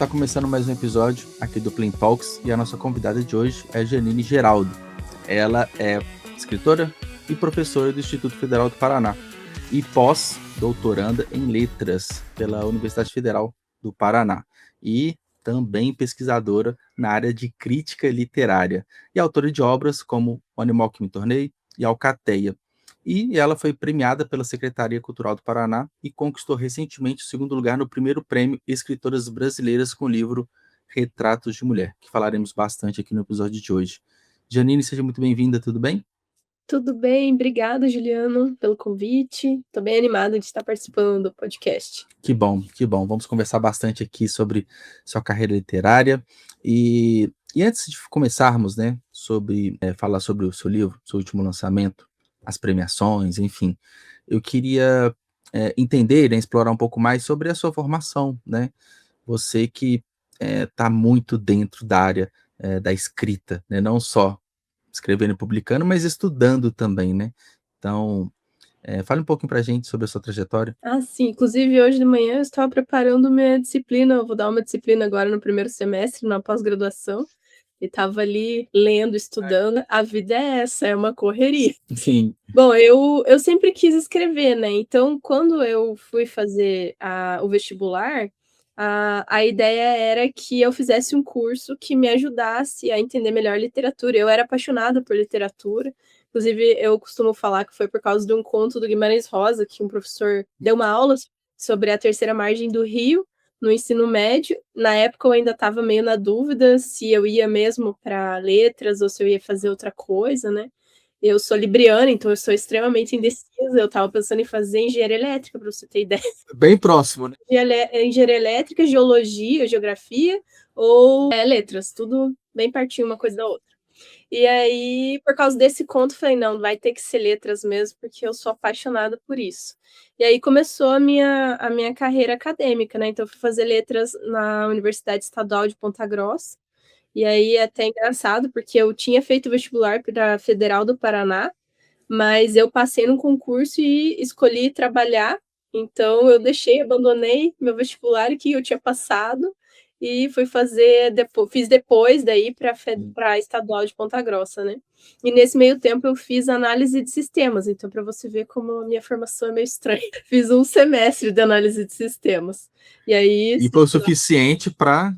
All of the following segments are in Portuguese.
está começando mais um episódio aqui do Plain Talks e a nossa convidada de hoje é Janine Geraldo. Ela é escritora e professora do Instituto Federal do Paraná e pós-doutoranda em letras pela Universidade Federal do Paraná e também pesquisadora na área de crítica literária e autora de obras como O Animal que Me Tornei e Alcateia. E ela foi premiada pela Secretaria Cultural do Paraná e conquistou recentemente o segundo lugar no primeiro prêmio Escritoras Brasileiras com o livro Retratos de Mulher, que falaremos bastante aqui no episódio de hoje. Janine, seja muito bem-vinda, tudo bem? Tudo bem, obrigada, Juliano, pelo convite. Estou bem animada de estar participando do podcast. Que bom, que bom. Vamos conversar bastante aqui sobre sua carreira literária. E antes de começarmos, né, sobre falar sobre o seu livro, seu último lançamento, as premiações, enfim, eu queria entender, né, explorar um pouco mais sobre a sua formação, né? Você que está muito dentro da área da escrita, né? Não só escrevendo e publicando, mas estudando também, né? Então, fale um pouquinho para a gente sobre a sua trajetória. Sim, inclusive hoje de manhã eu estava preparando minha disciplina, eu vou dar uma disciplina agora no primeiro semestre, na pós-graduação, e estava ali lendo, estudando. A vida é essa, é uma correria. Sim. Bom, eu sempre quis escrever, né? Então, quando eu fui fazer o vestibular, a ideia era que eu fizesse um curso que me ajudasse a entender melhor literatura. Eu era apaixonada por literatura, inclusive eu costumo falar que foi por causa de um conto do Guimarães Rosa, que um professor deu uma aula sobre a terceira margem do rio, no ensino médio. Na época eu ainda estava meio na dúvida se eu ia mesmo para letras ou se eu ia fazer outra coisa, né? Eu sou libriana, então eu sou extremamente indecisa. Eu estava pensando em fazer engenharia elétrica, para você ter ideia. Bem próximo, né? Engenharia elétrica, geologia, geografia ou letras, tudo bem pertinho uma coisa da outra. E aí, por causa desse conto, falei, não, vai ter que ser letras mesmo, porque eu sou apaixonada por isso. E aí começou a minha carreira acadêmica, né? Então eu fui fazer letras na Universidade Estadual de Ponta Grossa. E aí é até engraçado, porque eu tinha feito vestibular para a Federal do Paraná, mas eu passei num concurso e escolhi trabalhar. Então eu abandonei meu vestibular que eu tinha passado e fui fazer fiz depois daí para a Estadual de Ponta Grossa, né? E nesse meio tempo eu fiz análise de sistemas, então para você ver como a minha formação é meio estranha. Fiz um semestre de análise de sistemas. E aí E foi o suficiente para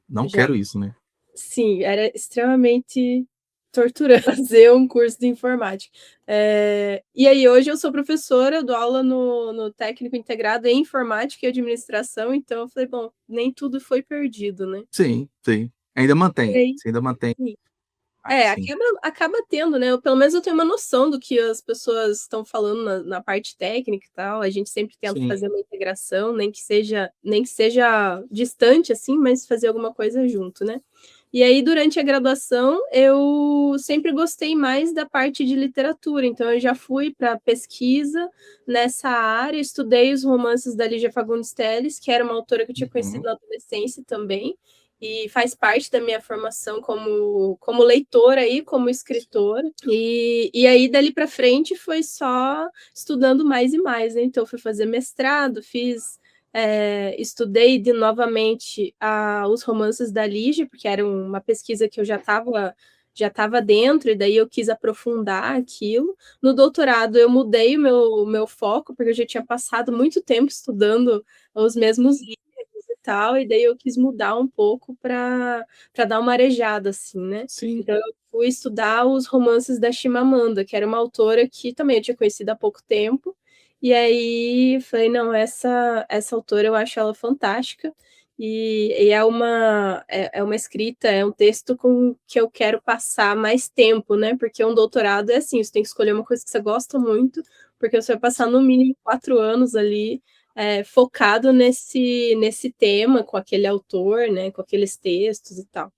não já quero isso, né? Sim, era extremamente torturante fazer um curso de informática. E aí hoje eu sou professora, eu dou aula no técnico integrado em informática e administração, então eu falei, bom, nem tudo foi perdido, né? Sim, sim. Ainda E mantém. aí, Você ainda mantém. sim. Sim. Acaba tendo, né? Pelo menos eu tenho uma noção do que as pessoas estão falando na parte técnica e tal. A gente sempre tenta Sim. fazer uma integração, nem que seja distante, assim, mas fazer alguma coisa junto, né? E aí, durante a graduação, eu sempre gostei mais da parte de literatura, então eu já fui para pesquisa nessa área, estudei os romances da Lígia Fagundes Telles, que era uma autora que eu tinha conhecido na adolescência também, e faz parte da minha formação como leitora e como escritora. E aí, dali para frente, foi só estudando mais e mais, né? Então, fui fazer mestrado, estudei novamente os romances da Lígia, porque era uma pesquisa que eu já estava dentro, e daí eu quis aprofundar aquilo. No doutorado, eu mudei o meu foco, porque eu já tinha passado muito tempo estudando os mesmos livros e tal, e daí eu quis mudar um pouco para dar uma arejada, assim, né? Sim. Então, eu fui estudar os romances da Chimamanda, que era uma autora que também eu tinha conhecido há pouco tempo, e aí falei, não, essa autora eu acho ela fantástica, e é uma escrita, é um texto com que eu quero passar mais tempo, né? Porque um doutorado é assim, você tem que escolher uma coisa que você gosta muito, porque você vai passar no mínimo 4 anos ali focado nesse tema, com aquele autor, né? Com aqueles textos e tal.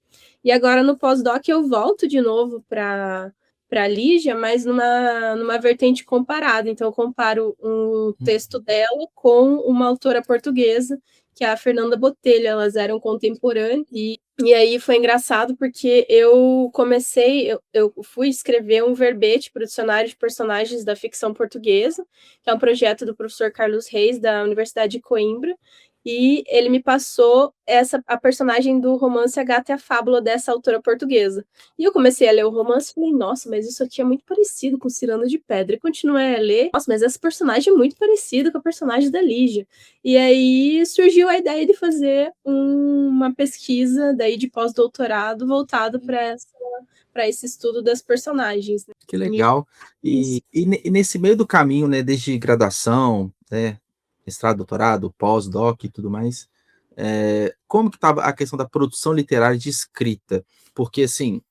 E agora no pós-doc eu volto de novo para a Lígia, mas numa vertente comparada. Então, eu comparo um texto dela com uma autora portuguesa, que é a Fernanda Botelho. Elas eram contemporâneas, e aí foi engraçado porque eu fui escrever um verbete para o dicionário de personagens da ficção portuguesa, que é um projeto do professor Carlos Reis, da Universidade de Coimbra, e ele me passou a personagem do romance A Gata e a Fábula, dessa autora portuguesa. E eu comecei a ler o romance e falei, nossa, mas isso aqui é muito parecido com Ciranda de Pedra. E continuei a ler, nossa, mas essa personagem é muito parecida com a personagem da Lígia. E aí surgiu a ideia de fazer uma pesquisa daí de pós-doutorado voltado para esse estudo das personagens, né? Que legal. E nesse meio do caminho, né, desde graduação, né, mestrado, doutorado, pós-doc e tudo mais, como que estava a questão da produção literária de escrita? Porque, assim,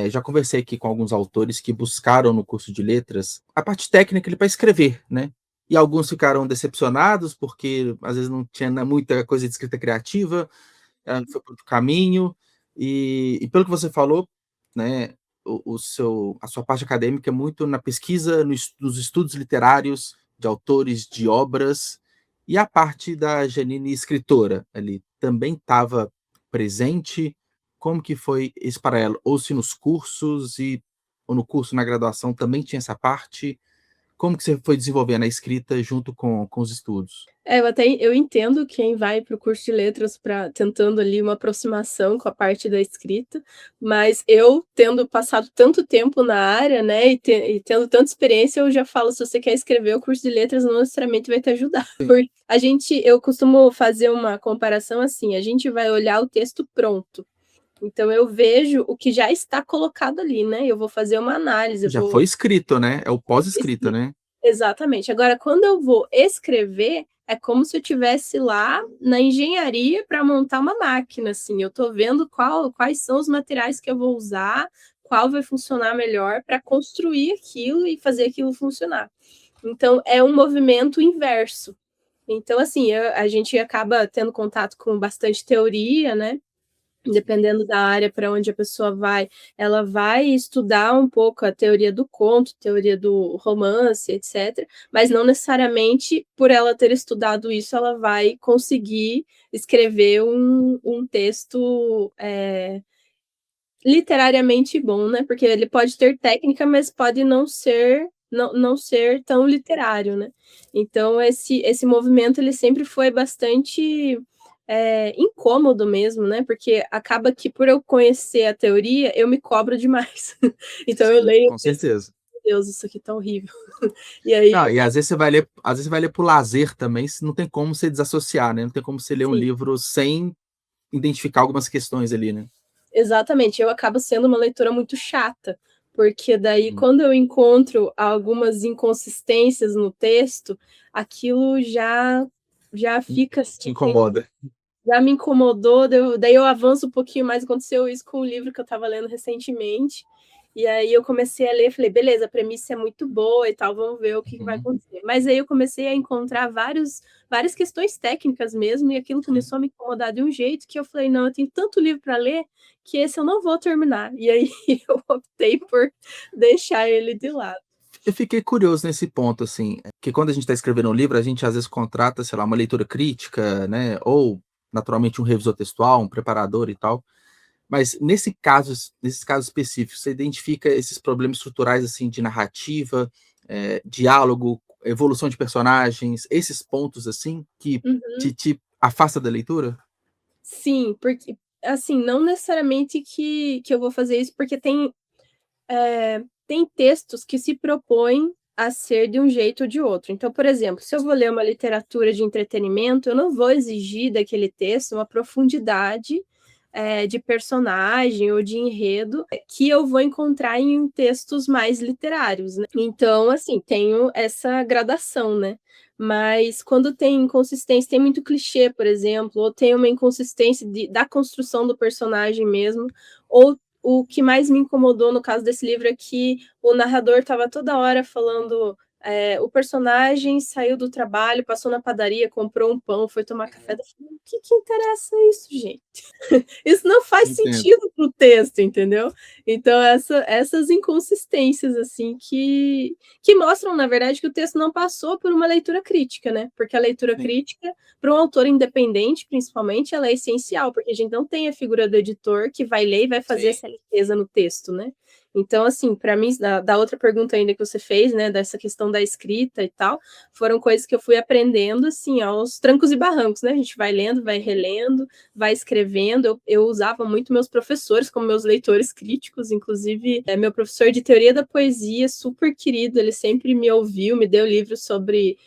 já conversei aqui com alguns autores que buscaram no curso de letras a parte técnica para escrever, né? E alguns ficaram decepcionados porque às vezes não tinha muita coisa de escrita criativa, foi para outro caminho. E pelo que você falou, né, a sua parte acadêmica é muito na pesquisa, nos estudos literários de autores de obras, e a parte da Janine escritora ali também estava presente. Como que foi isso para ela? Ou se nos cursos ou no curso na graduação também tinha essa parte? Como que você foi desenvolvendo a escrita junto com os estudos? Eu entendo quem vai para o curso de letras para tentando ali uma aproximação com a parte da escrita, mas eu, tendo passado tanto tempo na área, né, e tendo tanta experiência, eu já falo, se você quer escrever, o curso de letras não necessariamente vai te ajudar. Porque eu costumo fazer uma comparação assim, a gente vai olhar o texto pronto. Então eu vejo o que já está colocado ali, né, eu vou fazer uma análise, eu Já vou foi escrito, né? É o pós-escrita, né? exatamente. Agora, quando eu vou escrever, é como se eu tivesse lá na engenharia para montar uma máquina, assim. Eu estou vendo quais são os materiais que eu vou usar, qual vai funcionar melhor para construir aquilo e fazer aquilo funcionar. Então, é um movimento inverso. Então, assim, a gente acaba tendo contato com bastante teoria, né? Dependendo da área para onde a pessoa vai, ela vai estudar um pouco a teoria do conto, teoria do romance, etc. Mas não necessariamente por ela ter estudado isso, ela vai conseguir escrever um texto literariamente bom, né? Porque ele pode ter técnica, mas pode não ser tão literário, né? Então, esse movimento ele sempre foi bastante incômodo mesmo, né? Porque acaba que por eu conhecer a teoria, eu me cobro demais. Então eu Sim, leio com e penso, certeza. meu Deus, isso aqui tá horrível. E aí, Não, e às vezes você vai ler por lazer também, se não tem como você desassociar, né? Não tem como você ler um sim, livro sem identificar algumas questões ali, né? exatamente, eu acabo sendo uma leitora muito chata, porque daí Hum. quando eu encontro algumas inconsistências no texto, aquilo já fica Te assim, incomoda. já me incomodou, daí eu avanço um pouquinho mais, aconteceu isso com o livro que eu estava lendo recentemente, e aí eu comecei a ler, falei: "Beleza, a premissa é muito boa e tal, vamos ver o que vai Uhum. acontecer". Mas aí eu comecei a encontrar várias questões técnicas mesmo, e aquilo Sim. começou a me incomodar de um jeito que eu falei: "Não, eu tenho tanto livro para ler, que esse eu não vou terminar". E aí eu optei por deixar ele de lado. Eu fiquei curioso nesse ponto, assim, que quando a gente está escrevendo um livro, a gente às vezes contrata, sei lá, uma leitura crítica, né? Ou naturalmente um revisor textual, um preparador e tal. Mas nesses casos específicos, você identifica esses problemas estruturais assim de narrativa, diálogo, evolução de personagens, esses pontos assim que Uhum. te afasta da leitura? Sim, porque assim, não necessariamente que eu vou fazer isso, porque tem textos que se propõem a ser de um jeito ou de outro. Então, por exemplo, se eu vou ler uma literatura de entretenimento, eu não vou exigir daquele texto uma profundidade, de personagem ou de enredo, que eu vou encontrar em textos mais literários, né. Então, assim, tenho essa gradação, né. Mas quando tem inconsistência, tem muito clichê, por exemplo, ou tem uma inconsistência da construção do personagem mesmo, ou o que mais me incomodou no caso desse livro é que o narrador estava toda hora falando, o personagem saiu do trabalho, passou na padaria, comprou um pão, foi tomar café da manhã. O que interessa isso, gente? Isso não faz Entendo. sentido para o texto, entendeu? Então essas inconsistências, assim, que mostram, na verdade, que o texto não passou por uma leitura crítica, né, porque a leitura Sim, crítica, para um autor independente, principalmente, ela é essencial, porque a gente não tem a figura do editor que vai ler e vai fazer sim. essa limpeza no texto, né. Então, assim, para mim, da outra pergunta ainda que você fez, né, dessa questão da escrita e tal, foram coisas que eu fui aprendendo, assim, aos trancos e barrancos, né, a gente vai lendo, vai relendo, vai escrevendo. Eu usava muito meus professores como meus leitores críticos, inclusive, meu professor de teoria da poesia, super querido, ele sempre me ouviu, me deu livros sobre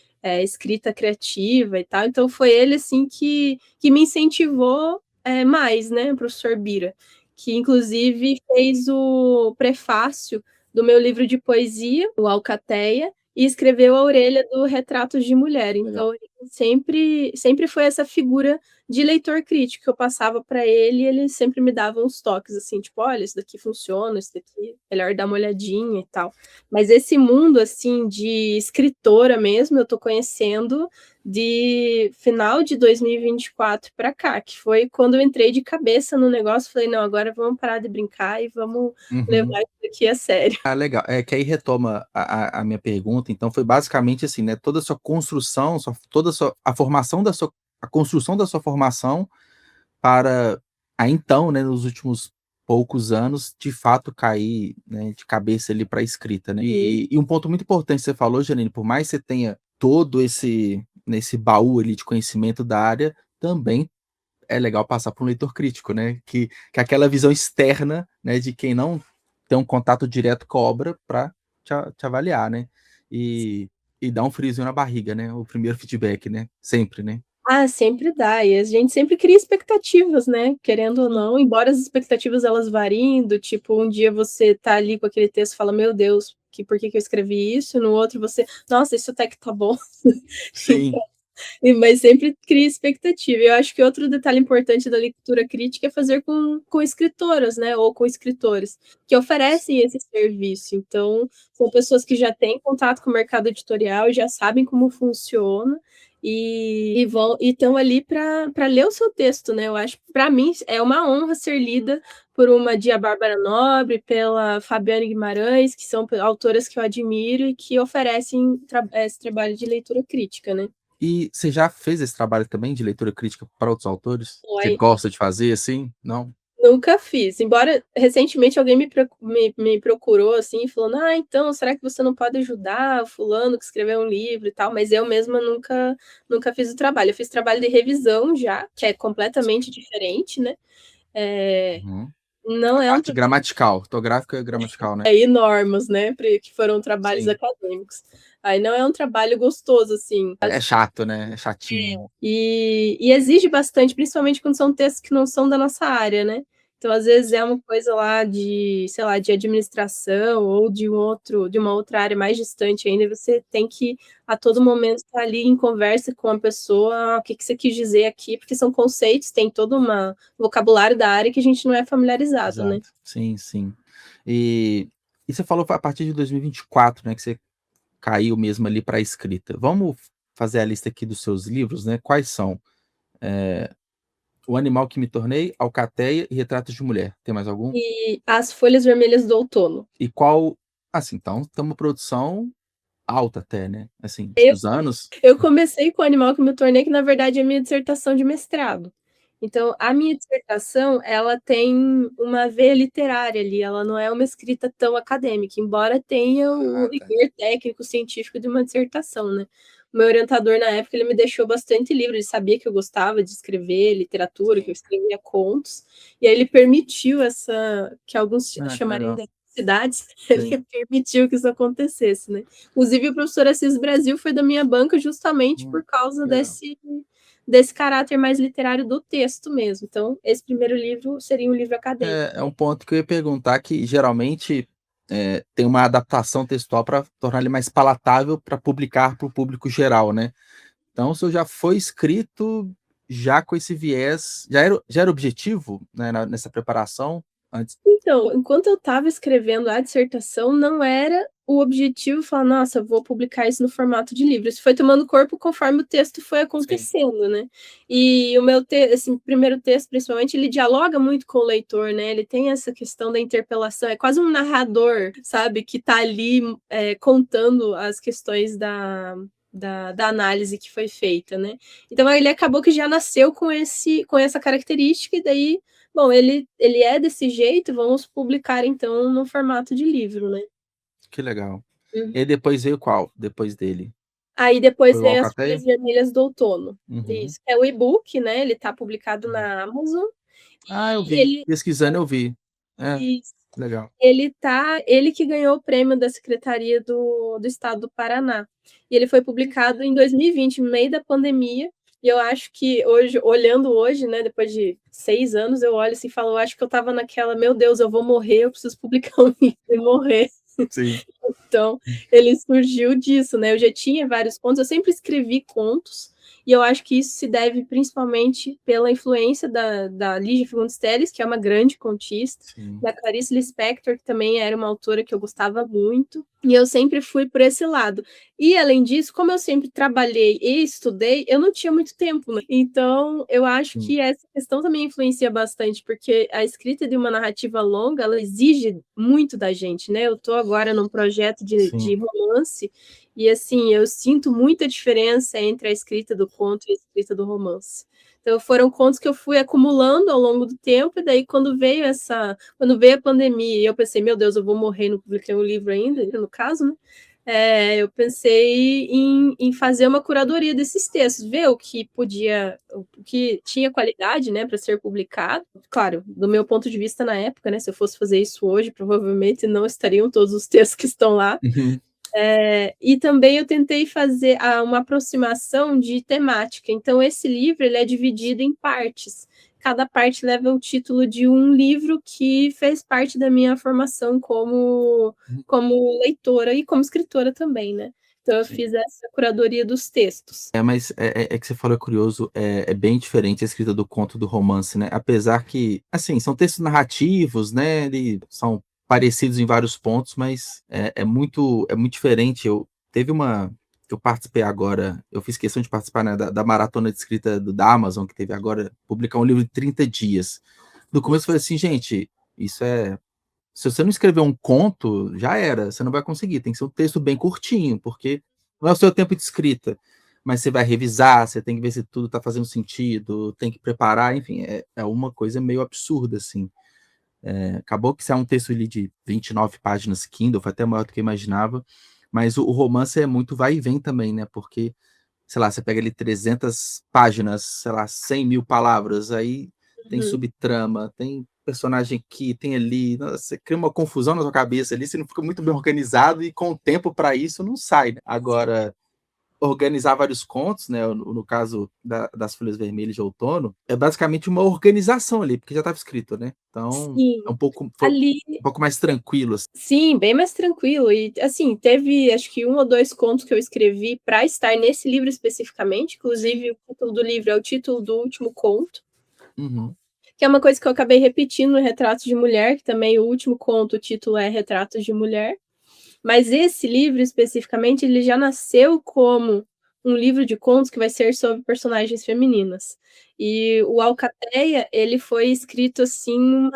escrita criativa e tal, então foi ele, assim, que me incentivou mais, né, o professor Bira, que inclusive fez o prefácio do meu livro de poesia, o Alcateia, e escreveu a orelha do Retratos de Mulher. Então, ele sempre foi essa figura de leitor crítico que eu passava para ele, e ele sempre me dava uns toques assim, tipo, olha, isso daqui funciona, isso daqui melhor dar uma olhadinha e tal. Mas esse mundo assim de escritora mesmo, eu tô conhecendo de final de 2024 para cá, que foi quando eu entrei de cabeça no negócio, falei, não, agora vamos parar de brincar e vamos Uhum. levar isso aqui a sério. Ah, legal. É que aí retoma a minha pergunta, então foi basicamente assim, né, toda a sua construção, toda a sua a formação da sua a construção da sua formação para aí então, né, nos últimos poucos anos, de fato cair, né, de cabeça ali para a escrita, né. Uhum. E um ponto muito importante que você falou, Janine, por mais que você tenha todo nesse baú ali de conhecimento da área, também é legal passar por um leitor crítico, né, que é aquela visão externa, né, de quem não tem um contato direto com a obra para te avaliar, né, e e dar um friozinho na barriga, né, o primeiro feedback, né, sempre, né. Ah, sempre dá, e a gente sempre cria expectativas, né, querendo ou não, embora as expectativas elas variem, do tipo, um dia você tá ali com aquele texto e fala: "Meu Deus, por que que eu escrevi isso?", no outro você: "Nossa, isso até que tá bom". Sim. Mas sempre cria expectativa. Eu acho que outro detalhe importante da leitura crítica é fazer com escritoras, né, ou com escritores, que oferecem esse serviço. Então, são pessoas que já têm contato com o mercado editorial, já sabem como funciona, e estão ali para ler o seu texto, né. Eu acho que para mim é uma honra ser lida por uma Dia Bárbara Nobre, pela Fabiane Guimarães, que são autoras que eu admiro e que oferecem esse trabalho de leitura crítica, né. E você já fez esse trabalho também de leitura crítica para outros autores? Você Foi. gosta de fazer, assim? Não? Nunca fiz, embora recentemente alguém me procurou, assim, falando: "Ah, então, será que você não pode ajudar o fulano que escreveu um livro e tal?", mas eu mesma nunca fiz o trabalho. Eu fiz trabalho de revisão já, que é completamente diferente, né, eh, Uhum. não A é um parte gramatical, ortográfica e gramatical, né? e normas, né, que foram trabalhos Sim. acadêmicos. Aí não é um trabalho gostoso, assim. É chato, né, é chatinho. E exige bastante, principalmente quando são textos que não são da nossa área, né. Então, às vezes, é uma coisa lá de, sei lá, de administração ou de uma outra área mais distante ainda, e você tem que, a todo momento, estar ali em conversa com a pessoa: "Ah, o que que você quis dizer aqui?", porque são conceitos, tem todo uma vocabulário da área que a gente não é familiarizado, né. Exato. Sim, sim. E e você falou foi a partir de 2024, né, que você caiu mesmo ali para a escrita. Vamos fazer a lista aqui dos seus livros, né, quais são? O Animal que me tornei, Alcateia e Retratos de Mulher. Tem mais algum? E As Folhas Vermelhas do Outono. E qual assim, então estamos produção alta até, né, assim, Eu os anos Eu comecei com o Animal que me tornei, que na verdade é minha dissertação de mestrado. Então, a minha dissertação, ela tem uma veia literária ali, ela não é uma escrita tão acadêmica, embora tenha o Ah, tá. rigor técnico, científico de uma dissertação, né. O meu orientador na época, ele me deixou bastante livre, ele sabia que eu gostava de escrever literatura, que eu Sim. escrevia contos, e aí ele permitiu essa que alguns Ah, que chamariam legal. de cidades, Sim. ele permitiu que isso acontecesse, né. Inclusive o professor Assis Brasil foi da minha banca justamente por causa Legal. desse caráter mais literário do texto mesmo. Então, esse primeiro livro seria um livro acadêmico. É um ponto que eu ia perguntar que geralmente, tem uma adaptação textual para tornar ele mais palatável para publicar para o público geral, né. Então o seu já foi escrito já com esse viés já era objetivo, né, nessa preparação antes? Então, enquanto eu estava escrevendo a dissertação, não era o objetivo falar: "Nossa, vou publicar isso no formato de livro". Isso foi tomando corpo conforme o texto foi Sim, acontecendo, né. E o meu esse primeiro texto, principalmente, ele dialoga muito com o leitor, né, ele tem essa questão da interpelação, é quase um narrador, sabe, que tá ali, contando as questões da análise que foi feita, né. Então ele acabou que já nasceu com essa característica, e daí bom, ele é desse jeito, vamos publicar então no formato de livro, né. Que legal. Uhum. E aí depois veio qual, depois dele? Aí Foi depois o veio As Alcateia? Folhas Vermelhas do Outono. Uhum. Isso, é o e-book, né, ele tá publicado Uhum. na Amazon, Ah, eu e vi. ele Pesquisando eu vi. É, isso. legal. Ele que ganhou o prêmio da Secretaria do Estado do Paraná. E ele foi publicado em 2020, no meio da pandemia, e eu acho que hoje, olhando hoje, né, depois de 6 anos, eu olho assim e falo: "Eu acho que eu estava naquela: 'Meu Deus, eu vou morrer, eu preciso publicar um livro e morrer'". Sim. Então, ele surgiu disso, né, eu já tinha vários contos, eu sempre escrevi contos, e eu acho que isso se deve principalmente pela influência da Lígia Fagundes Telles, que é uma grande contista, Sim. da Clarice Lispector, que também era uma autora que eu gostava muito, e eu sempre fui por esse lado. E além disso, como eu sempre trabalhei e estudei, eu não tinha muito tempo, né, então eu acho Sim. que essa questão também influencia bastante, porque a escrita de uma narrativa longa, ela exige muito da gente, né, eu tô agora num projeto de Sim. romance, e assim, eu sinto muita diferença entre a escrita do conto e a escrita do romance. Então foram contos que eu fui acumulando ao longo do tempo, e daí quando veio a pandemia e eu pensei: "Meu Deus, eu vou morrer, não publiquei um livro ainda", no caso, né, eu pensei em fazer uma curadoria desses textos, ver o que tinha qualidade, né, para ser publicado. Claro, do meu ponto de vista na época, né, se eu fosse fazer isso hoje, provavelmente não estariam todos os textos que estão lá. Uhum. E também eu tentei fazer uma aproximação de temática. Então esse livro ele é dividido em partes. Cada parte leva o título de um livro que fez parte da minha formação como leitora e como escritora também, né. Então eu Sim. fiz essa curadoria dos textos. Mas é que você falou, é curioso, é bem diferente a escrita do conto do romance, né, apesar que, assim, são textos narrativos, né, eles são parecidos em vários pontos, mas é muito diferente. Eu participei agora, eu fiz questão de participar, né, da maratona de escrita da Amazon, que teve agora, publicar um livro em 30 dias. No começo eu falei assim: "Gente, isso é se você não escrever um conto, já era, você não vai conseguir, tem que ser um texto bem curtinho, porque não é o seu tempo de escrita, mas você vai revisar, você tem que ver se tudo está fazendo sentido, tem que preparar, enfim, é uma coisa meio absurda, assim. Acabou que isso é um texto ali de 29 páginas Kindle, foi até maior do que eu imaginava, mas o romance é muito vai e vem também, né, porque, sei lá, você pega ali 300 páginas, sei lá, 100.000 palavras, aí tem Uhum. subtrama, tem personagem aqui, tem ali, nossa, você cria uma confusão na sua cabeça ali, você não fica muito bem organizado e com o tempo para isso não sai, né. Agora, organizar vários contos, né, no caso das Folhas Vermelhas de Outono, é basicamente uma organização ali, porque já estava escrito, né. Então, Sim, foi ali um pouco mais tranquilo, assim. sim, bem mais tranquilo e, assim, teve acho que um ou 2 contos que eu escrevi para estar nesse livro especificamente, inclusive o título do livro é o título do último conto, Uhum. que é uma coisa que eu acabei repetindo no Retratos de Mulher, que também o último conto, o título é Retratos de Mulher. Mas esse livro especificamente, ele já nasceu como um livro de contos que vai ser sobre personagens femininas. E o Alcateia, ele foi escrito, assim,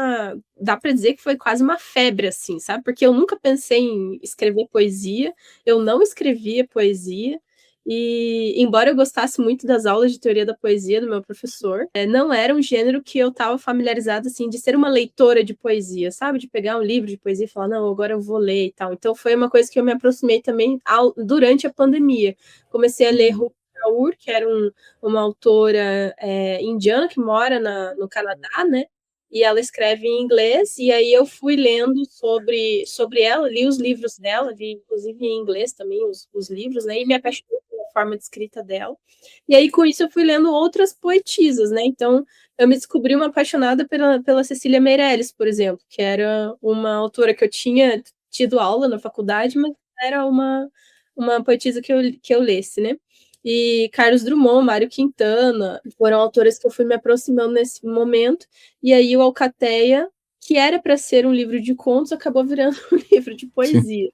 dá para dizer que foi quase uma febre, assim, sabe, porque eu nunca pensei em escrever poesia, eu não escrevia poesia, e embora eu gostasse muito das aulas de teoria da poesia do meu professor, não era um gênero que eu estava familiarizada, assim, de ser uma leitora de poesia, sabe, de pegar um livro de poesia e falar: "Não, agora eu vou ler e tal". Então foi uma coisa que eu me aproximei também durante a pandemia. Comecei a ler Uhum. Rupi Kaur, que era uma autora, indiana que mora no Canadá, né, e ela escreve em inglês, e aí eu fui lendo sobre ela, li os livros dela, li inclusive em inglês também os livros, né, e me apaixonei pela forma de escrita dela. E aí com isso eu fui lendo outras poetisas, né, então eu me descobri uma apaixonada pela Cecília Meirelles, por exemplo, que era uma autora que eu tinha tido aula na faculdade, mas era uma poetisa que eu lesse, né. E Carlos Drummond, Mário Quintana, foram autores que eu fui me aproximando nesse momento, e aí o Alcateia, que era para ser um livro de contos, acabou virando um livro de Sim. poesia.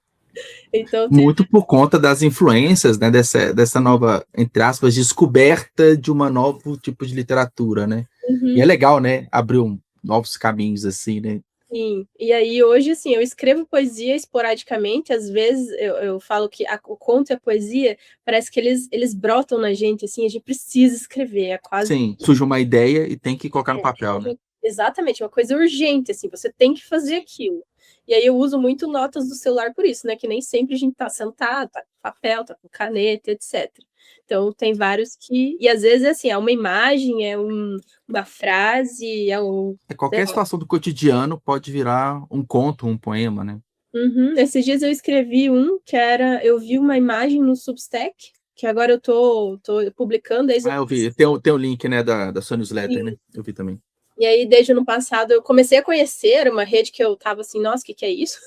Então teve Muito por conta das influências, né, dessa nova, entre aspas, "descoberta" de uma novo tipo de literatura, né. E é uhum. legal, né, abriu novos caminhos, assim, né. Sim, e aí hoje, assim, eu escrevo poesia esporadicamente, às vezes eu falo que o conto e a poesia, parece que eles brotam na gente, assim, a gente precisa escrever, é quase Sim, surge uma ideia e tem que colocar no papel, é, né. Exatamente, uma coisa urgente, assim, você tem que fazer aquilo. E aí eu uso muito notas do celular por isso, né, que nem sempre a gente tá sentado, tá com papel, tá com caneta, etcétera. Então tem vários que e às vezes, assim, é uma imagem, é uma frase, é um sei Qualquer lá. situação do cotidiano pode virar um conto, um poema, né. Uhum. Esses dias eu escrevi um que era eu vi uma imagem no Substack, que agora eu tô publicando desde o Ah, eu vi. Tem o link, né, da sua newsletter, né. Eu vi também. e aí, desde o ano passado, eu comecei a conhecer, era uma rede que eu estava assim: "Nossa, que é isso?".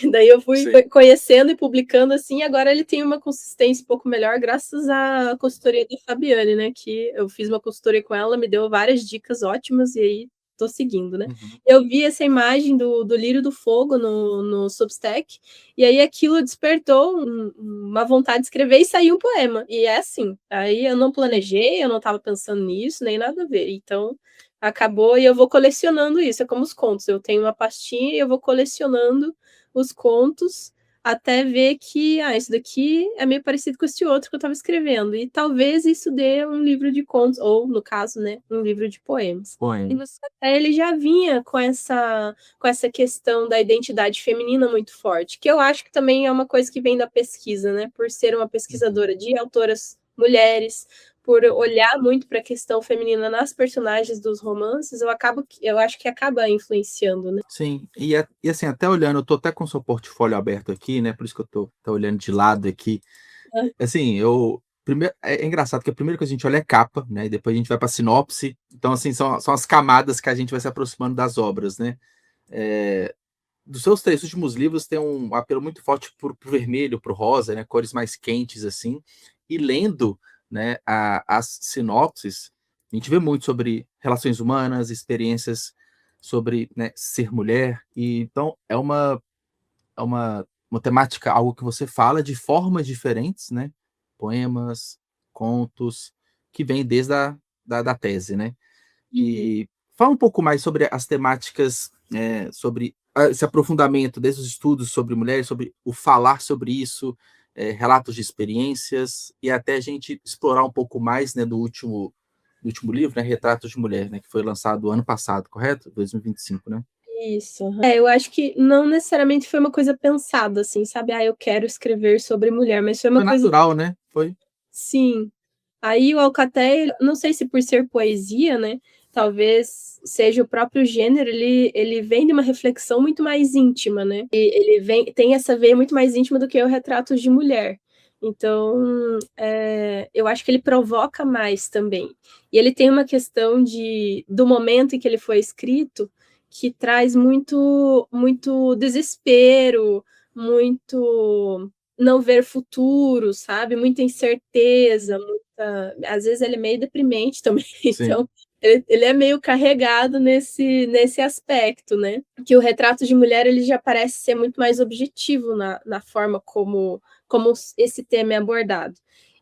E daí eu fui Sim. conhecendo e publicando, assim, e agora ele tem uma consistência um pouco melhor graças à consultoria da Fabiane, né, que eu fiz uma consultoria com ela, me deu várias dicas ótimas e aí tô seguindo, né. Uhum. Eu vi essa imagem do lírio do fogo no Substack, e aí aquilo despertou uma vontade de escrever e saiu um poema, e é assim, aí eu não planejei, eu não estava pensando nisso, nem nada a ver, então acabou e eu vou colecionando isso, é como os contos, eu tenho uma pastinha e eu vou colecionando os contos, até ver que, esse daqui é meio parecido com esse outro que eu estava escrevendo, e talvez isso dê um livro de contos, ou no caso, né, um livro de poemas. E Poema. você ele já vinha com essa questão da identidade feminina muito forte, que eu acho que também é uma coisa que vem da pesquisa, né, por ser uma Uhum. pesquisadora de autoras mulheres, por olhar muito para a questão feminina nas personagens dos romances, eu acho que acaba influenciando, né. Sim, e assim, até olhando, eu tô até com o seu portfólio aberto aqui, né, por isso que eu tô olhando de lado aqui. Hã. Assim, eu primeiro é engraçado que a primeira coisa que a gente olha é capa, né, e depois a gente vai pra sinopse, então assim, são as camadas que a gente vai se aproximando das obras, né. Eh, Dos seus 3 últimos livros tem um apelo muito forte para o vermelho, para o rosa, né, cores mais quentes, assim, e lendo, né, as sinopses, a gente vê muito sobre relações humanas, experiências sobre, né, ser mulher, e então é uma temática, algo que você fala de formas diferentes, né, poemas, contos, que vem desde da tese, né. Uhum. E fala um pouco mais sobre as temáticas, sobre esse aprofundamento desde os estudos sobre mulheres, sobre o falar sobre isso, relatos de experiências, e até a gente explorar um pouco mais, né, do último livro, né, Retratos de Mulher, né, que foi lançado ano passado, correto? 2025, né? Isso, aham. É, eu acho que não necessariamente foi uma coisa pensada, assim, sabe, eu quero escrever sobre mulher", mas foi uma Foi coisa natural, né? Foi. sim. Aí o Alcatel, não sei se por ser poesia, né, talvez seja o próprio gênero, ele vem de uma reflexão muito mais íntima, né, e ele tem essa veia muito mais íntima do que o Retratos de Mulher. Então, eu acho que ele provoca mais também. E ele tem uma questão do momento em que ele foi escrito, que traz muito desespero, muito não ver futuro, sabe, muita incerteza, às vezes ele é meio deprimente também, Sim, então ele é meio carregado nesse aspecto, né. Que o Retrato de Mulher ele já parece ser muito mais objetivo na forma como esse tema é abordado.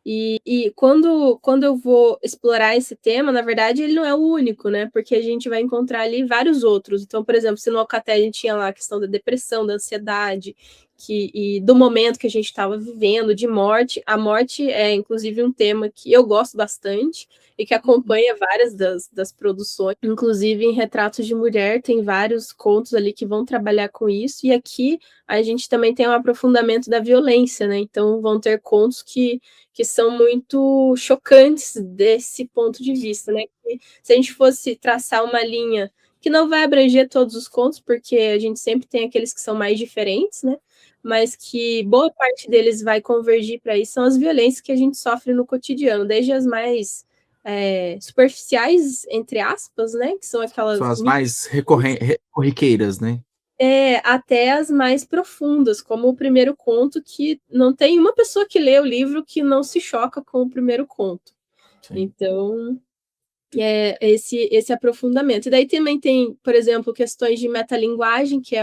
E quando eu vou explorar esse tema, na verdade ele não é o único, né, porque a gente vai encontrar ali vários outros. Então, por exemplo, se no Alcatel a gente tinha lá a questão da depressão, da ansiedade, e do momento que a gente estava vivendo, de morte. A morte é, inclusive, um tema que eu gosto bastante e que acompanha várias das produções. Inclusive, em Retratos de Mulher, tem vários contos ali que vão trabalhar com isso. E aqui a gente também tem um aprofundamento da violência, né? Então, vão ter contos que são muito chocantes desse ponto de vista, né? Que, se a gente fosse traçar uma linha que não vai abranger todos os contos, porque a gente sempre tem aqueles que são mais diferentes, né? Mas que boa parte deles vai convergir para isso, são as violências que a gente sofre no cotidiano, desde as mais, superficiais, entre aspas, né, que são são aquelas as mais corriqueiras, né? até as mais profundas, como o primeiro conto, que não tem uma pessoa que lê o livro que não se choca com o primeiro conto. Sim. Então esse aprofundamento. E daí também tem, por exemplo, questões de metalinguagem, que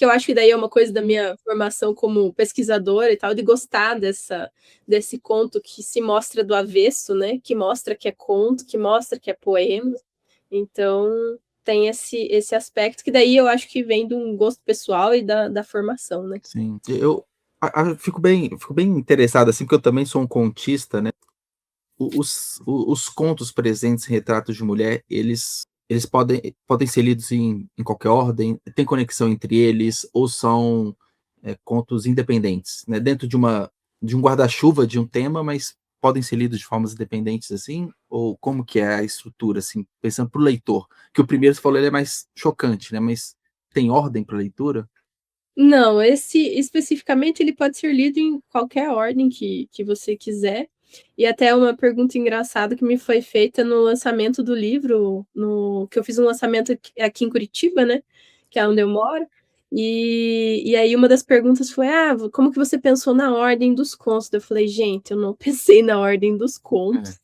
eu acho que daí é uma coisa da minha formação como pesquisadora e tal, de gostar desse conto que se mostra do avesso, né, que mostra que é conto, que mostra que é poema. Então, tem esse aspecto que daí eu acho que vem de um gosto pessoal e da formação, né. Sim. Eu fico bem interessado, assim, porque eu também sou um contista, né. Os contos presentes em Retratos de Mulher, eles eles podem ser lidos em qualquer ordem? Tem conexão entre eles? Ou são contos independentes, né? Dentro de um guarda-chuva de um tema, mas podem ser lidos de formas independentes, assim? Ou como que é a estrutura, assim, pensando para o leitor? Que o primeiro, você falou, ele é mais chocante, né? Mas tem ordem para a leitura? Não, esse especificamente ele pode ser lido em qualquer ordem que você quiser. E até uma pergunta engraçada que me foi feita no lançamento do livro, que eu fiz um lançamento aqui em Curitiba, né, que é onde eu moro, e aí uma das perguntas foi: "Ah, como que você pensou na ordem dos contos?" Eu falei: "Gente, eu não pensei na ordem dos É, contos,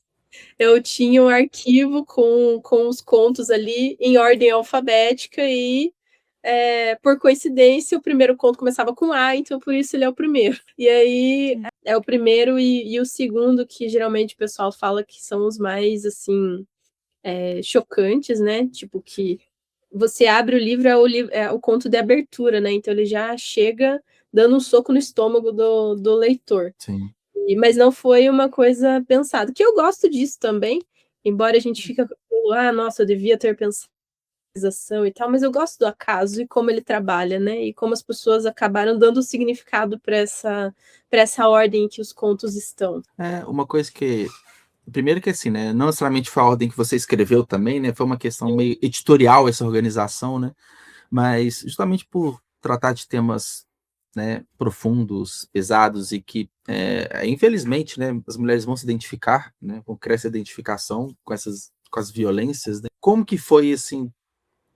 eu tinha um arquivo com os contos ali em ordem alfabética e por coincidência, o primeiro conto começava com A, então por isso ele é o primeiro. E aí é o primeiro e o segundo que geralmente o pessoal fala que são os mais, assim, chocantes, né, tipo que você abre o livro, é o conto de abertura, né, então ele já chega dando um soco no estômago do leitor. sim. Mas não foi uma coisa pensada, que eu gosto disso também, embora a gente fica com: "Ah, nossa, eu devia ter pensado e tal", mas eu gosto do acaso e como ele trabalha, né, e como as pessoas acabaram dando significado para essa ordem em que os contos estão. Uma coisa que primeiro que assim, né, não necessariamente foi a ordem que você escreveu também, né, foi uma questão meio editorial essa organização, né, mas justamente por tratar de temas, né, profundos, pesados e que, infelizmente, né, as mulheres vão se identificar, né, vão criar essa identificação com as violências, né. Como que foi, assim,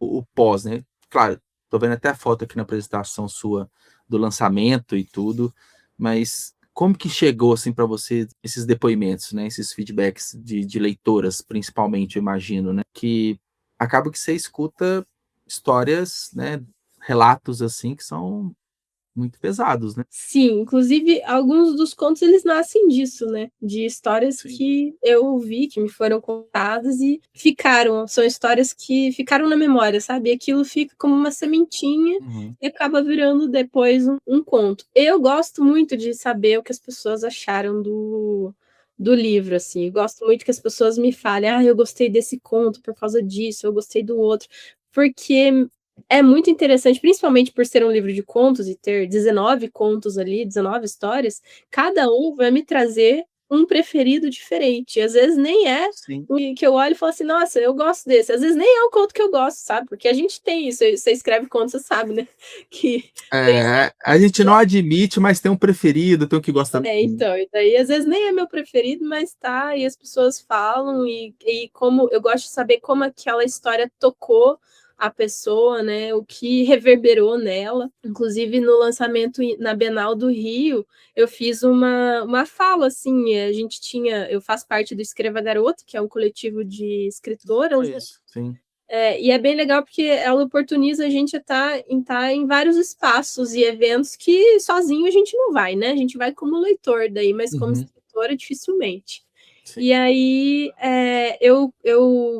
o pós, né? Claro, tô vendo até a foto aqui na apresentação sua do lançamento e tudo, mas como que chegou assim para você esses depoimentos, né? Esses feedbacks de leitoras, principalmente, eu imagino, né? Que acaba que você escuta histórias, né? Relatos assim que são muito pesados, né? Sim, inclusive alguns dos contos eles nascem disso, né, de histórias Sim. que eu ouvi, que me foram contadas e ficaram, são histórias que ficaram na memória, sabe, e aquilo fica como uma sementinha Uhum. e acaba virando depois um conto. Eu gosto muito de saber o que as pessoas acharam do livro, assim, eu gosto muito que as pessoas me falem: "Ah, eu gostei desse conto por causa disso, eu gostei do outro", porque é muito interessante, principalmente por ser um livro de contos e ter 19 contos ali, 19 histórias, cada um vai me trazer um preferido diferente. Às vezes nem é Sim. o que eu olho e falo assim: "Nossa, eu gosto desse", às vezes nem é o conto que eu gosto, sabe, porque a gente tem isso, você escreve conto, você sabe, né, que tem A gente não admite, mas tem um preferido, tem um que gosta. então, e daí às vezes nem é meu preferido, mas tá, e as pessoas falam, e como eu gosto de saber como aquela história tocou a pessoa, né, o que reverberou nela. Inclusive no lançamento na Bienal do Rio, eu fiz uma fala, assim, eu faço parte do Escreva Garoto, que é um coletivo de escritoras, né, Isso, sim. e é bem legal porque ela oportuniza a gente a estar em vários espaços e eventos que sozinho a gente não vai, né, a gente vai como leitor daí, mas como Uhum. escritora dificilmente. Sim. E aí, eu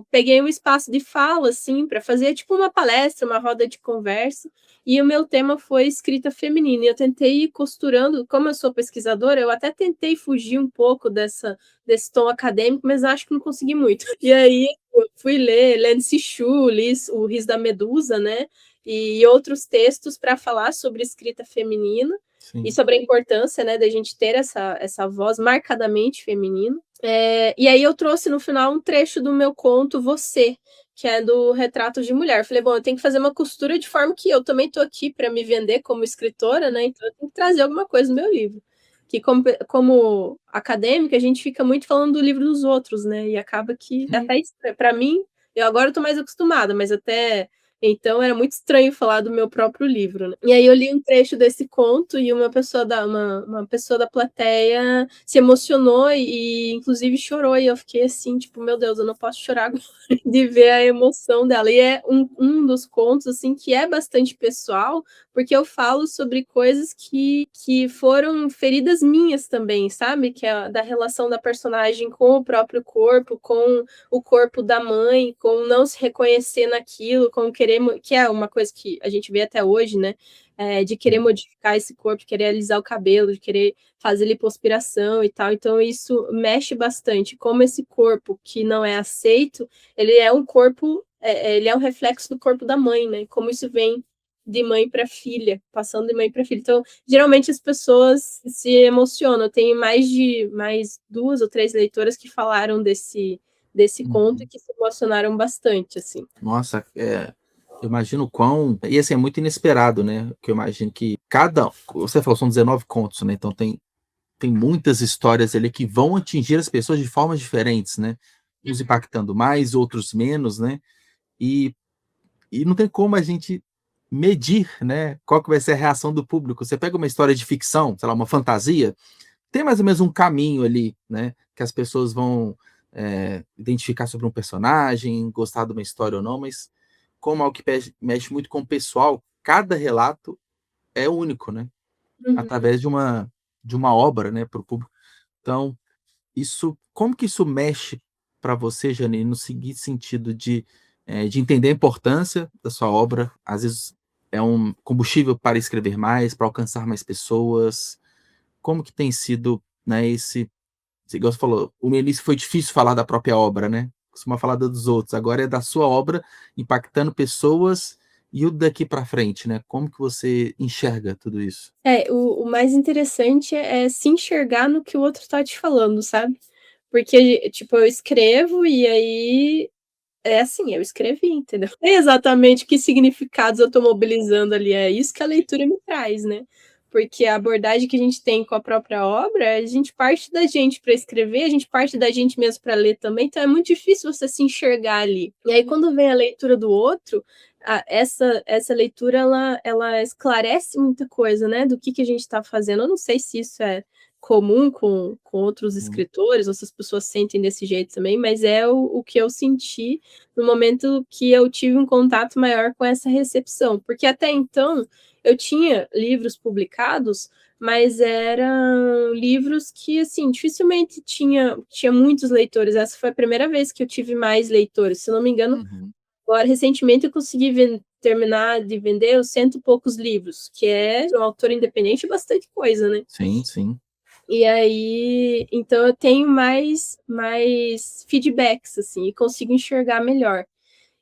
peguei um espaço de fala, assim, para fazer tipo uma palestra, uma roda de conversa, e o meu tema foi escrita feminina, e eu tentei ir costurando, como eu sou pesquisadora, eu até tentei fugir um pouco desse tom acadêmico, mas acho que não consegui muito. E aí eu fui ler Hélène Cixous, li O Riso da Medusa, né, e outros textos para falar sobre escrita feminina, e Sim. sobre a importância, né, da gente ter essa voz marcadamente feminina. E aí eu trouxe no final um trecho do meu conto Você, que é do Retratos de Mulher. Falei: "Bom, eu tenho que fazer uma costura de forma que eu também estou aqui para me vender como escritora, né, então eu tenho que trazer alguma coisa no meu livro". Que como acadêmica, a gente fica muito falando do livro dos outros, né, e acaba que Sim. até para mim, eu agora estou mais acostumada, mas até então era muito estranho falar do meu próprio livro, né. E aí eu li um trecho desse conto e uma pessoa da plateia se emocionou e inclusive chorou, e eu fiquei assim, tipo: "Meu Deus, eu não posso chorar agora", de ver a emoção dela. E é um dos contos, assim, que é bastante pessoal, porque eu falo sobre coisas que foram feridas minhas também, sabe, que é da relação da personagem com o próprio corpo, com o corpo da mãe, com não se reconhecer naquilo, com querer que é uma coisa que a gente vê até hoje, né, de querer Sim. modificar esse corpo, de querer alisar o cabelo, de querer fazer lipoaspiração e tal, então isso mexe bastante, como esse corpo que não é aceito, ele é um corpo ele é um reflexo do corpo da mãe, né, como isso vem de mãe para filha, passando de mãe para filha. Então, geralmente as pessoas se emocionam. Eu tenho mais 2 ou 3 leitoras que falaram desse conto e Uhum. que se emocionaram bastante, assim. Nossa, eu imagino o quão e assim, é muito inesperado, né, que eu imagino que cada você falou, são 19 contos, né, então tem muitas histórias ali que vão atingir as pessoas de formas diferentes, né, uns impactando mais, outros menos, né, e não tem como a gente medir, né, qual que vai ser a reação do público. Você pega uma história de ficção, sei lá, uma fantasia, tem mais ou menos um caminho ali, né, que as pessoas vão, identificar sobre um personagem, gostar de uma história ou não, mas como é algo que mexe muito com o pessoal, cada relato é único, né, Uhum. através de uma obra, né, para o público. Então, isso como que isso mexe para você, Janine, no seguinte sentido de entender a importância da sua obra, às vezes é um combustível para escrever mais, para alcançar mais pessoas. Como que tem sido, né, igual você falou, o início foi difícil falar da própria obra, né, costuma falar da dos outros, agora é da sua obra impactando pessoas e o daqui para frente, né, como que você enxerga tudo isso? O mais interessante é se enxergar no que o outro tá te falando, sabe. Porque, tipo, eu escrevo e aí é assim, eu escrevi, entendeu. É exatamente que significados eu tô mobilizando ali, é isso que a leitura me traz, né. Porque a abordagem que a gente tem com a própria obra, a gente parte da gente para escrever, a gente parte da gente mesmo para ler também, então é muito difícil você se enxergar ali. E aí quando vem a leitura do outro, essa leitura ela esclarece muita coisa, né, do que a gente tá fazendo. Eu não sei se isso é comum com outros Hum, escritores, ou se as pessoas sentem desse jeito também, mas é o que eu senti no momento que eu tive um contato maior com essa recepção, porque até então eu tinha livros publicados, mas eram livros que, assim, dificilmente tinha muitos leitores. Essa foi a primeira vez que eu tive mais leitores, se não me engano, uhum. agora recentemente eu consegui terminar de vender os cento e poucos livros, que é um autor independente bastante coisa, né. Sim, sim. E aí, então eu tenho mais feedbacks, assim, e consigo enxergar melhor.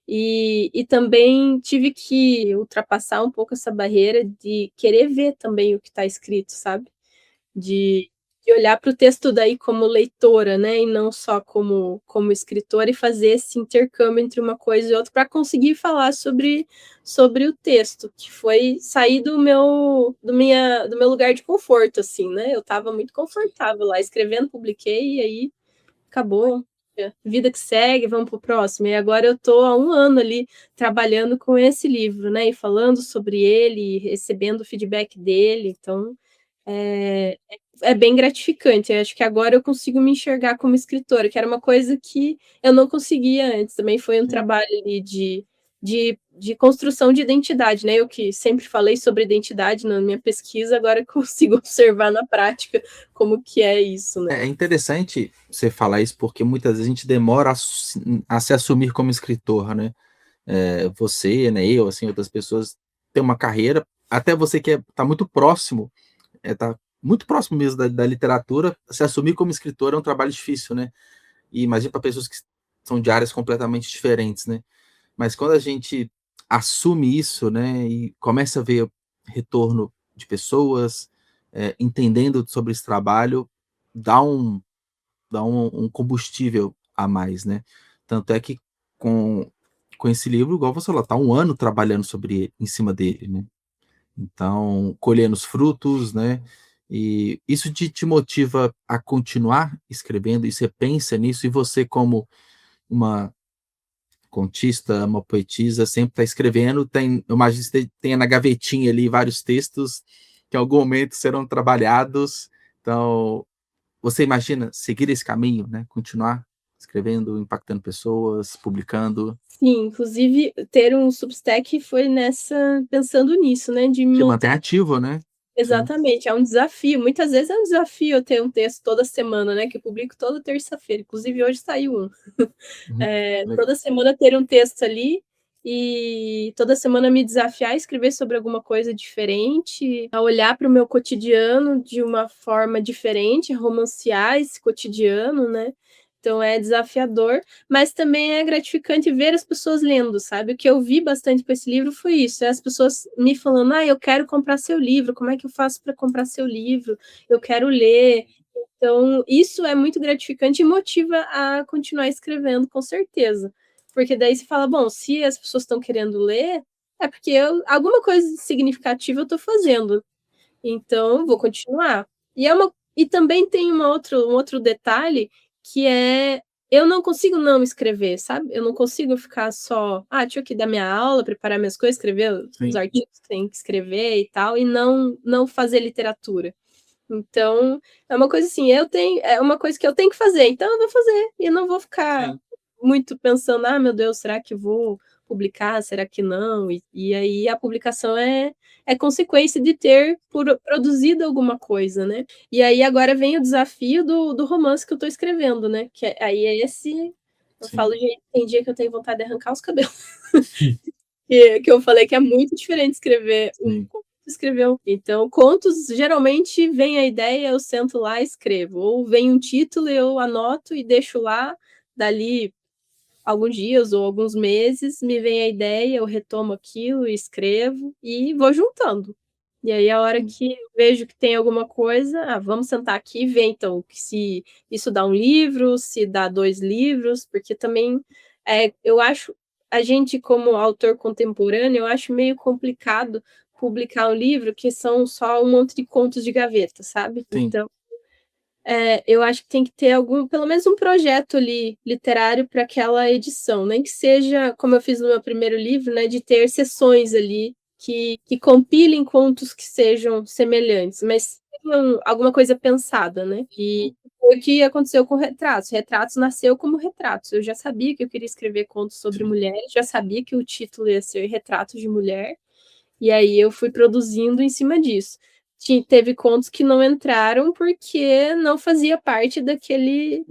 E também tive que ultrapassar um pouco essa barreira de querer ver também o que está escrito, sabe. De olhar para o texto daí como leitora, né, e não só como escritora, e fazer esse intercâmbio entre uma coisa e outra para conseguir falar sobre o texto, que foi sair do meu lugar de conforto, assim, né. Eu estava muito confortável lá escrevendo, publiquei e aí acabou, vida que segue, vamos para o próximo. E agora eu estou há 1 ano ali trabalhando com esse livro, né, e falando sobre ele, e recebendo o feedback dele, então, é é bem gratificante. Eu acho que agora eu consigo me enxergar como escritora, que era uma coisa que eu não conseguia antes. Também foi um trabalho ali de construção de identidade, né, eu que sempre falei sobre identidade na minha pesquisa, agora eu consigo observar na prática como que é isso, né. É interessante você falar isso, porque muitas vezes a gente demora a se assumir como escritor, né. Você, né, eu, assim, outras pessoas têm uma carreira, até você que tá muito próximo, tá muito próximo mesmo da literatura, se assumir como escritor é um trabalho difícil, né. E imagina para pessoas que são de áreas completamente diferentes, né. Mas quando a gente assume isso, né, e começa a ver retorno de pessoas, entendendo sobre esse trabalho, dá um um combustível a mais, né. Tanto é que com esse livro, igual você falou, tá 1 ano trabalhando sobre ele em cima dele, né. Então, colhendo os frutos, né, e isso te motiva a continuar escrevendo, e você pensa nisso, e você como uma contista, uma poetisa, sempre está escrevendo, eu imagino que você tenha na gavetinha ali vários textos que em algum momento serão trabalhados, então você imagina seguir esse caminho, né, continuar escrevendo, impactando pessoas, publicando, Sim, inclusive ter um Substack foi pensando nisso, né, de me te manter. mantém ativo, né. Sim. Exatamente, é um desafio, muitas vezes é um desafio eu ter um texto toda semana, né, que eu publico toda terça-feira, inclusive hoje saiu um. Uhum. Legal. Toda semana ter um texto ali, e toda semana me desafiar a escrever sobre alguma coisa diferente, a olhar para o meu cotidiano de uma forma diferente, romancear esse cotidiano, né. Então é desafiador, mas também é gratificante ver as pessoas lendo, sabe? O que eu vi bastante com esse livro foi isso, é as pessoas me falando: "Ah, eu quero comprar seu livro, como é que eu faço para comprar seu livro? Eu quero ler". Então, isso é muito gratificante e motiva a continuar escrevendo, com certeza. Porque daí você fala: "Bom, se as pessoas estão querendo ler, é porque alguma coisa significativa eu estou fazendo, então vou continuar". E também tem um outro detalhe, que é, eu não consigo não escrever, sabe. Eu não consigo ficar só: "Ah, deixa eu aqui dar minha aula, preparar minhas coisas, escrever os Sim. artigos que tem que escrever e tal", e não fazer literatura. Então, é uma coisa assim, é uma coisa que eu tenho que fazer, então eu vou fazer, e não vou ficar Sim. muito pensando: "Ah, meu Deus, será que vou publicar? Será que não?". E aí a publicação é consequência de ter produzido alguma coisa, né. E aí agora vem o desafio do romance que eu estou escrevendo, né, que aí é esse, eu Sim. falo: "Gente, tem dia que eu tenho vontade de arrancar os cabelos". Que eu falei que é muito diferente escrever um Sim. conto e escrever então, contos, geralmente, vem a ideia, eu sento lá e escrevo, ou vem um título e eu anoto e deixo lá, dali alguns dias ou alguns meses, me vem a ideia, eu retomo aquilo e escrevo, e vou juntando. E aí a hora que eu vejo que tem alguma coisa: "Ah, vamos sentar aqui e ver então que se isso dá um livro, se dá 2 livros", porque também, eu acho, a gente como autor contemporâneo, eu acho meio complicado publicar um livro que são só um monte de contos de gaveta, sabe. Sim. Então, eu acho que tem que ter pelo menos um projeto ali, literário para aquela edição, nem que seja, como eu fiz no meu primeiro livro, né, de ter seções ali que compilem contos que sejam semelhantes, mas tenham alguma coisa pensada, né. E foi o que aconteceu com Retratos. Retratos nasceu como Retratos, eu já sabia que eu queria escrever contos sobre Sim. mulheres, já sabia que o título ia ser Retratos de Mulher, e aí eu fui produzindo em cima disso. Teve contos que não entraram, porque não fazia parte daquele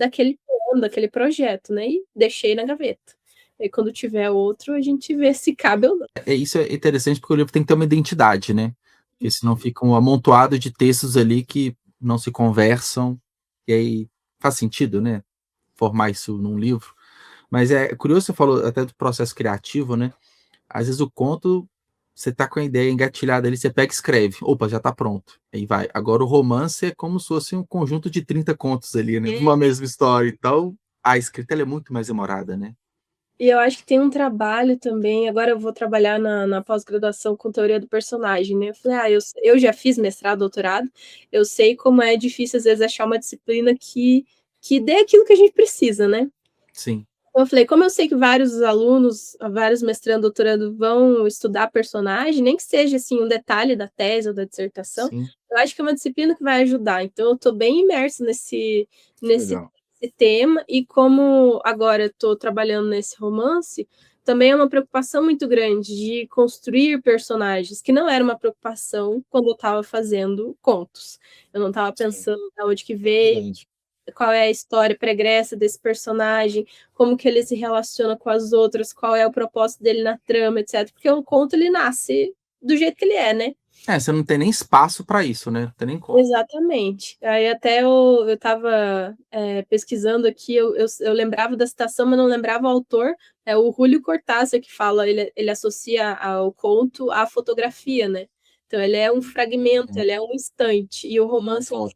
plano, daquele projeto, né, e deixei na gaveta. Aí quando tiver outro, a gente vê se cabe ou não. Isso é interessante, porque o livro tem que ter uma identidade, né, porque senão fica um amontoado de textos ali que não se conversam, e aí faz sentido, né, formar isso num livro. Mas é curioso, você falou até do processo criativo, né, às vezes o conto, você tá com a ideia engatilhada ali, você pega e escreve, opa, já tá pronto, aí vai. Agora o romance é como se fosse um conjunto de 30 contos ali, né, de uma mesma história, então a escrita ela é muito mais demorada, né. E eu acho que tem um trabalho também, agora eu vou trabalhar na pós-graduação com teoria do personagem, né, eu falei: "Ah, eu já fiz mestrado, doutorado, eu sei como é difícil, às vezes, achar uma disciplina que dê aquilo que a gente precisa, né". Sim. Então eu falei: "Como eu sei que vários alunos, vários mestrando, doutorando vão estudar personagem, nem que seja, assim, um detalhe da tese ou da dissertação, Sim. eu acho que é uma disciplina que vai ajudar". Então eu tô bem imersa Que nesse legal. tema, e como agora eu tô trabalhando nesse romance, também é uma preocupação muito grande de construir personagens, que não era uma preocupação quando eu estava fazendo contos. Eu não estava Sim, pensando da onde que veio, verdade. qual é a história pregressa desse personagem, como que ele se relaciona com as outras, qual é o propósito dele na trama, etc. Porque um conto, ele nasce do jeito que ele é, né. É, você não tem nem espaço pra isso, né, não tem nem como. Exatamente. Aí até eu estava, pesquisando aqui, eu lembrava da citação, mas não lembrava o autor, é o Júlio Cortázar que fala, ele associa ao conto à fotografia, né. Então ele é um fragmento, Uhum. ele é um instante, e o Uma romance foto.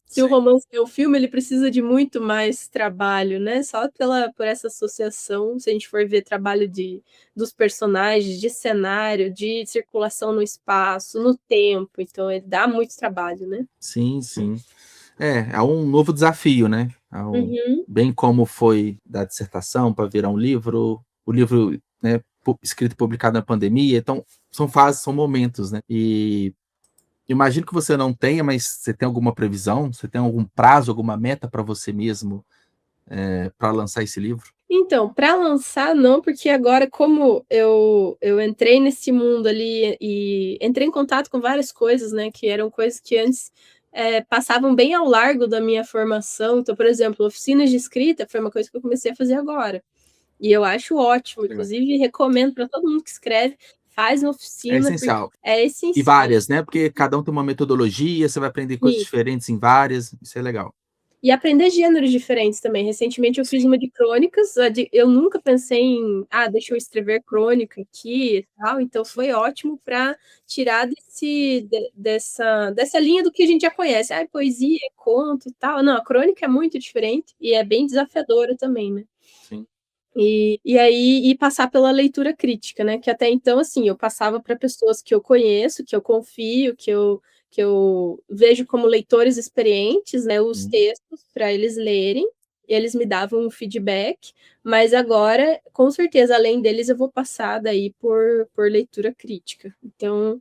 se o Sim. romance é o filme, ele precisa de muito mais trabalho, né, só por essa associação, se a gente for ver trabalho dos personagens, de cenário, de circulação no espaço, no tempo, então ele dá muito trabalho, né. Sim, sim. É um novo desafio, né, Uhum. bem como foi da dissertação para virar um livro, o livro, né, escrito e publicado na pandemia, então são fases, são momentos, né. E imagino que você não tenha, mas você tem alguma previsão? Você tem algum prazo, alguma meta para você mesmo, para lançar esse livro? Então, para lançar não, porque agora como eu entrei nesse mundo ali e entrei em contato com várias coisas, né, que eram coisas que antes, passavam bem ao largo da minha formação, então, por exemplo, oficinas de escrita foi uma coisa que eu comecei a fazer agora, e eu acho ótimo, Legal. inclusive recomendo para todo mundo que escreve, faz uma É oficina, porque essencial. é E essencial. várias, né, porque cada um tem uma metodologia, você vai aprender coisas diferentes em várias, isso é legal. e aprender gêneros diferentes também. Recentemente eu fiz uma de crônicas, eu nunca pensei em, deixa eu escrever crônica aqui e tal, então foi ótimo para tirar dessa linha do que a gente já conhece. Poesia, conto e tal. Não, a crônica é muito diferente e é bem desafiadora também, né? Sim. E aí passar pela leitura crítica, né? Que até então, assim, eu passava para pessoas que eu conheço, que eu confio, que eu vejo como leitores experientes, né, os textos para eles lerem, e eles me davam um feedback, mas agora, com certeza, além deles, eu vou passar daí por leitura crítica. Então,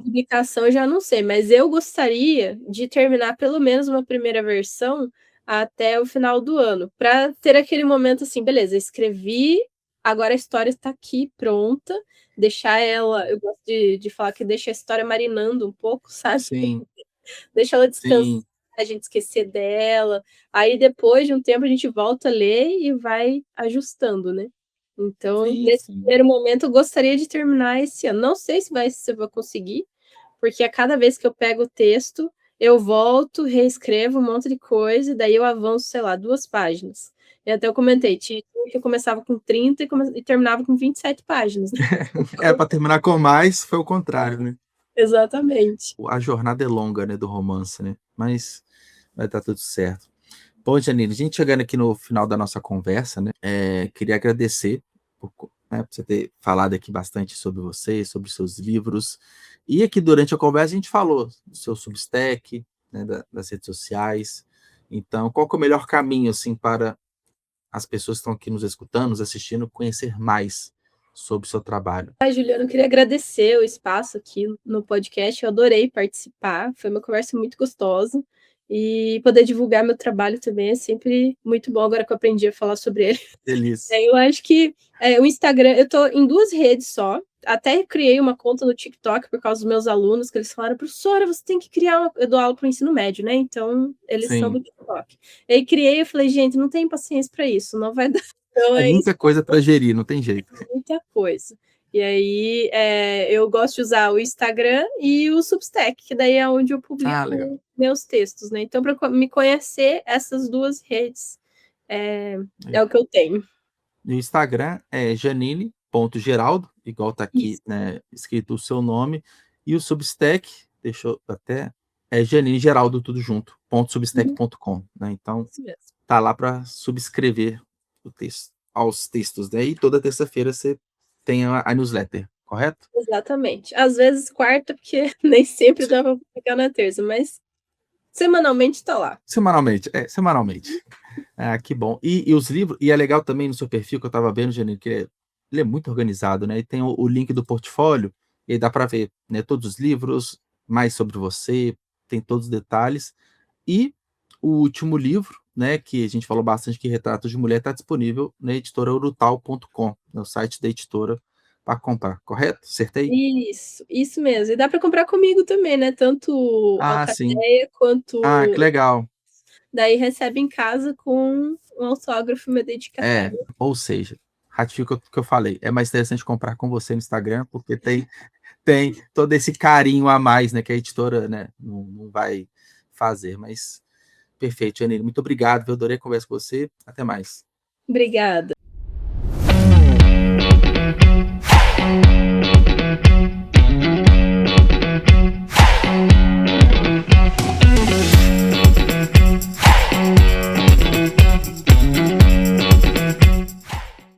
publicação eu já não sei, mas eu gostaria de terminar pelo menos uma primeira versão até o final do ano, para ter aquele momento assim, beleza, escrevi, agora a história está aqui pronta, deixar ela, eu gosto de falar que deixa a história marinando um pouco, sabe? Sim. Deixa ela descansar, Sim. a gente esquecer dela, aí depois de um tempo a gente volta a ler e vai ajustando, né? Então, nesse primeiro momento, eu gostaria de terminar esse ano. Não sei se eu vou conseguir, porque a cada vez que eu pego o texto, eu volto, reescrevo um monte de coisa, e daí eu avanço, sei lá, 2 páginas. E até eu comentei, tinha que eu começava com 30 e terminava com 27 páginas, né? Para terminar com mais, foi o contrário, né? Exatamente. A jornada é longa, né, do romance, né? Mas vai dar tudo certo. Bom, Janine, a gente chegando aqui no final da nossa conversa, né? Queria agradecer por você ter falado aqui bastante sobre você, sobre seus livros. E aqui durante a conversa a gente falou do seu Substack, né, das redes sociais. Então, qual que é o melhor caminho assim para as pessoas que estão aqui nos escutando, nos assistindo, conhecer mais sobre o seu trabalho? Juliana, eu queria agradecer o espaço aqui no podcast, eu adorei participar, foi uma conversa muito gostosa, e poder divulgar meu trabalho também é sempre muito bom, agora que eu aprendi a falar sobre ele. Delícia. Eu acho que o Instagram, eu tô em 2 redes só, até criei uma conta no TikTok por causa dos meus alunos, que eles falaram, professora, você tem que criar eu dou aula para o ensino médio, né, então eles são do TikTok. E aí criei, eu falei, gente, não tenho paciência para isso, não vai dar. Então, É muita coisa para gerir, não tem jeito. Muita coisa. E aí, eu gosto de usar o Instagram e o Substack, que daí é onde eu publico meus textos, né? Então, para me conhecer, essas 2 redes é o que eu tenho. No Instagram é janine.geraldo, igual tá aqui, Isso. né, escrito o seu nome, e o Substack, deixa eu até, Janine Geraldo, tudo junto, .substack.com, né? Então, Isso mesmo. tá lá para subscrever o texto, aos textos, né? E toda terça-feira você tem a newsletter, correto? Exatamente. Às vezes quarta, porque nem sempre dá para publicar na terça, mas semanalmente tá lá. Semanalmente, semanalmente. Que bom. E os livros, e é legal também no seu perfil que eu estava vendo, Janine, que ele é muito organizado, né? E tem o link do portfólio, e aí dá para ver, né, todos os livros, mais sobre você, tem todos os detalhes. E o último livro, né, que a gente falou bastante, que Retratos de Mulher, está disponível na editora Urutal.com, no site da editora, para comprar, correto? Acertei? Isso mesmo. E dá para comprar comigo também, né? Tanto Sim. Alcateia quanto. Que legal. Daí recebe em casa com um autógrafo, uma dedicatória. Ou seja, ratifico o que eu falei. É mais interessante comprar com você no Instagram, porque tem todo esse carinho a mais, né, que a editora, né, não vai fazer. Mas perfeito, Janine. Muito obrigado. Eu adorei a conversa com você. Até mais. Obrigada.